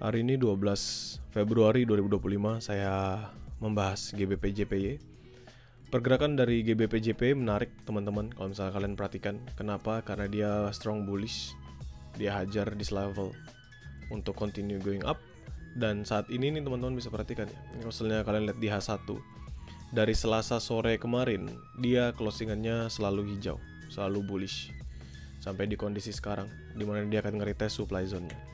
Hari ini 12 Februari 2025 saya membahas GBP/JPY. Pergerakan dari GBP/JPY menarik teman-teman kalau misalnya kalian perhatikan. Kenapa? Karena dia strong bullish. Dia hajar di level untuk continue going up. Dan saat ini nih teman-teman bisa perhatikan ya. Kalau misalnya kalian lihat di H1 dari Selasa sore kemarin, dia closingannya selalu hijau, selalu bullish. Sampai di kondisi sekarang dimana dia akan nge-retest supply zone-nya.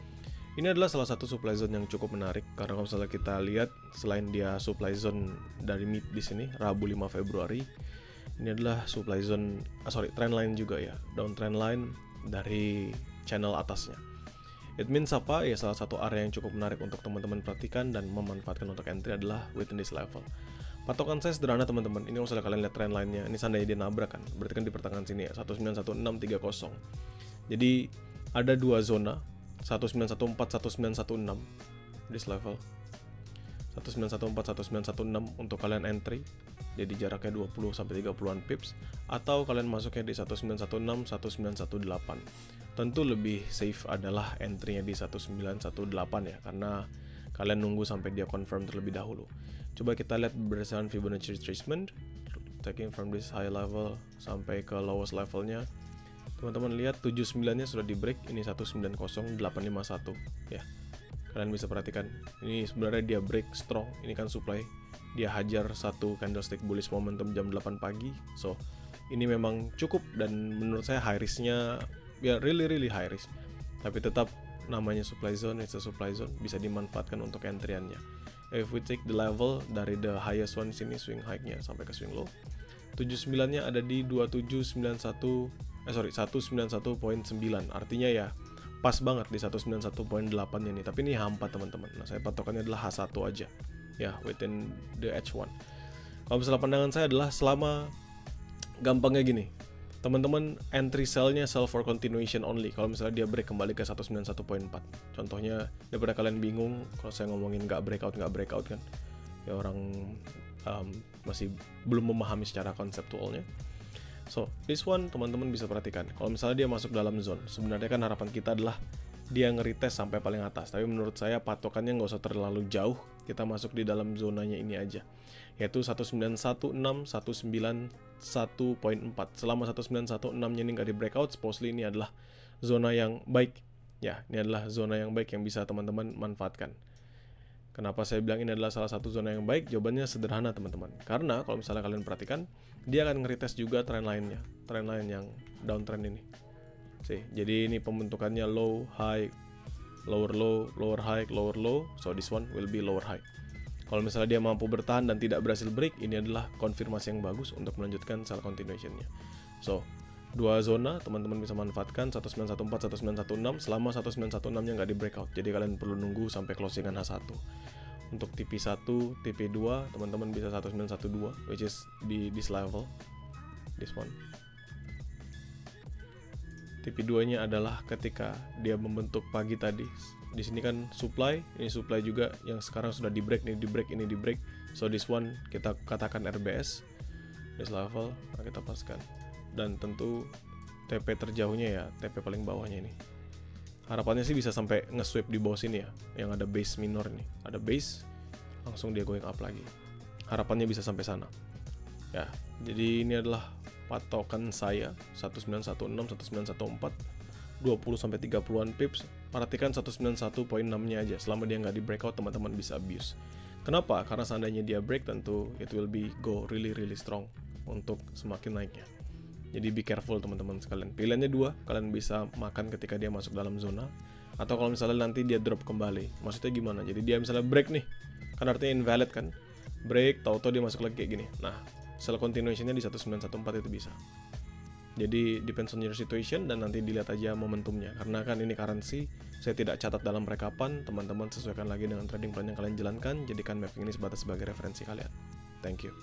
Ini adalah salah satu supply zone yang cukup menarik karena kalau misalnya kita lihat selain dia supply zone dari mid di sini Rabu 5 Februari, ini adalah supply zone trend line juga ya, downtrend line dari channel atasnya. It means apa? Ya salah satu area yang cukup menarik untuk teman-teman perhatikan dan memanfaatkan untuk entry adalah within this level. Patokan saya sederhana teman-teman. Ini kalau misalnya kalian lihat trend line-nya, ini seandainya dia nabrak kan, berarti kan di pertengahan sini ya, 191630. Jadi ada dua zona 1914 1916 di level 1914 1916 untuk kalian entry, jadi jaraknya 20 sampai 30-an pips, atau kalian masuknya di 1916 1918. Tentu lebih safe adalah entry-nya di 1918 ya, karena kalian nunggu sampai dia confirm terlebih dahulu. Coba kita lihat berdasarkan Fibonacci retracement, taking from this high level sampai ke lowest levelnya. Teman-teman lihat 79-nya sudah di break, ini 190851 ya. Kalian bisa perhatikan, ini sebenarnya dia break strong, ini kan supply. Dia hajar satu candlestick bullish momentum jam 8 pagi. So, ini memang cukup dan menurut saya high risk-nya ya really high risk. Tapi tetap namanya supply zone, it's a supply zone, bisa dimanfaatkan untuk entry-annya. If we take the level dari the highest one sini swing high-nya sampai ke swing low, 79-nya ada di 191.9, artinya ya pas banget di 191.8-nya nih. Tapi ini H4 teman-teman. Nah, saya patokannya adalah H1 aja ya, within the H1. Kalau misalnya pandangan saya adalah selama gampangnya gini, teman-teman entry sell-nya sell for continuation only. Kalau misalnya dia break kembali ke 191.4, contohnya daripada kalian bingung kalau saya ngomongin nggak breakout kan ya, orang masih belum memahami secara konseptualnya. So, this one teman-teman bisa perhatikan. Kalau misalnya dia masuk dalam zone, sebenarnya kan harapan kita adalah dia nge-retest sampai paling atas. Tapi menurut saya patokannya nggak usah terlalu jauh. Kita masuk di dalam zonanya ini aja, yaitu 1916 191.4. Selama 1916-nya ini nggak di breakout, supposedly ini adalah zona yang baik. Ya, ini adalah zona yang baik yang bisa teman-teman manfaatkan. Kenapa saya bilang ini adalah salah satu zona yang baik? Jawabannya sederhana teman-teman. Karena kalau misalnya kalian perhatikan, dia akan nge-retest juga trend line-nya. Trend line yang downtrend ini. Jadi ini pembentukannya low, high, lower low, lower high, lower low. So this one will be lower high. Kalau misalnya dia mampu bertahan dan tidak berhasil break, ini adalah konfirmasi yang bagus untuk melanjutkan sell continuation-nya. So, dua zona teman-teman bisa manfaatkan, 1914 1916 selama 1916-nya nggak di breakout. Jadi kalian perlu nunggu sampai closingan H1. Untuk TP1, TP2 teman-teman bisa 1912, which is di this level, this one. TP2-nya adalah ketika dia membentuk pagi tadi. Di sini kan supply, ini supply juga yang sekarang sudah di break, ini di break, ini di break. So this one kita katakan RBS, this level, nah kita paskan. Dan tentu TP terjauhnya ya, TP paling bawahnya ini. Harapannya sih bisa sampai nge-sweep di bawah sini ya, yang ada base minor ini. Ada base, langsung dia going up lagi. Harapannya bisa sampai sana. Ya, jadi ini adalah patokan saya 1916 1914 20 sampai 30-an pips. Perhatikan 191.6-nya aja. Selama dia nggak di breakout, teman-teman bisa abuse. Kenapa? Karena seandainya dia break, tentu it will be go really strong untuk semakin naiknya. Jadi be careful teman-teman sekalian. Pilihannya dua, kalian bisa makan ketika dia masuk dalam zona, atau kalau misalnya nanti dia drop kembali. Maksudnya gimana? Jadi dia misalnya break nih, kan artinya invalid kan? Break, tahu-tahu dia masuk lagi kayak gini. Nah, sell continuation-nya di 1914 itu bisa. Jadi depends on your situation dan nanti dilihat aja momentumnya. Karena kan ini currency, saya tidak catat dalam rekapan. Teman-teman sesuaikan lagi dengan trading plan yang kalian jalankan. Jadikan mapping ini sebatas sebagai referensi kalian. Thank you.